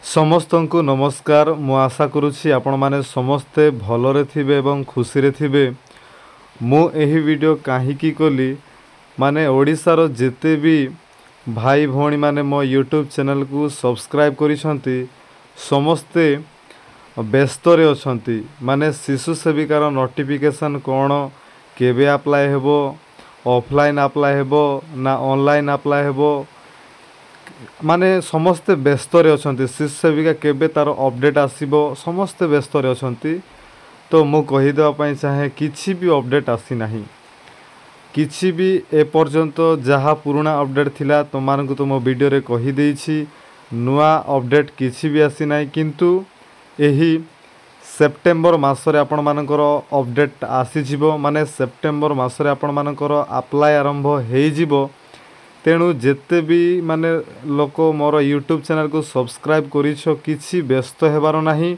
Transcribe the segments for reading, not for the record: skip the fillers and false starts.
समस्त को नमस्कार। मु आशा करुछि आपण माने समस्ते भलरे थिबे एवं खुशी रे थिबे। मु एही वीडियो काहीकी कली माने ओडिसार जेते भी भाई भौणी माने मो यूट्यूब चैनल को सब्सक्राइब करिसंती समस्ते व्यस्त रे अछंती। माने शिशु सेविकार नोटिफिकेशन कोन केबे अप्लाई हेबो, ऑफलाइन अप्लाई हेबो ना ऑनलाइन अप्लाई हेबो, माने समस्ते व्यस्त रे अछंती। शिशु सेविका केबे तार अपडेट आसीबो समस्ते व्यस्त रे अछंती। तो मु कहि देबा पई चाहे किछि भी अपडेट आसी नाही, किछि भी ए पर्यंत जहा पुराना अपडेट थिला तो मानकु तो मो वीडियो रे कहि देछि। नुआ अपडेट किछि भी आसी नाही, किंतु एही सेप्टेम्बर मासरे आपण मानकर अपडेट आसी जिवो। माने सेप्टेम्बर मासरे आपण मानकर अप्लाई आरंभ हेइ जिवो। तेणु जेते भी माने लोक मोर यूट्यूब चैनल को सब्सक्राइब करिछो किछि व्यस्त हेबार नाही।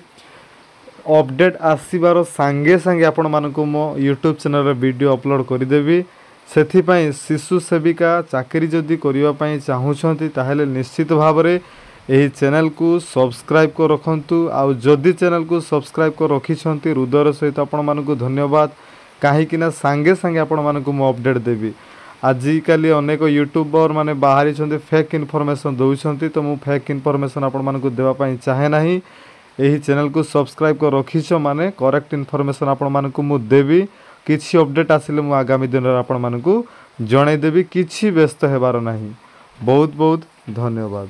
अपडेट आसीबार संगे संगे आपण मानकु मो यूट्यूब चैनल रे वीडियो अपलोड करि देबी। सेथि पई शिशु सेविका चाकरी जदि करिवा पई चाहुछंती ताहेले निश्चित भाबरे एही चैनल को सब्सक्राइब को रखंतु। आउ जदि चैनल को सब्सक्राइब को रखिछंती हृदयर सहित आपण मानकु धन्यवाद। काहे कि ना संगे संगे आपण मानकु मो अपडेट देबी। आजिकाली अनेक यूट्यूबर माने बाहरी छंती फेक इनफॉरमेशन दउछंती, तो मु फेक इनफॉरमेशन आपण मानकु देबा पई चाहे नाही। एही चैनल को सब्सक्राइब को रखिछो माने करेक्ट इनफॉरमेशन आपण मानकु मु देबी। किछि अपडेट आसिले मु आगामी दिन रे आपण मानकु जणाई देबी। किछि व्यस्त हेबार नाही। बहुत बहुत धन्यवाद।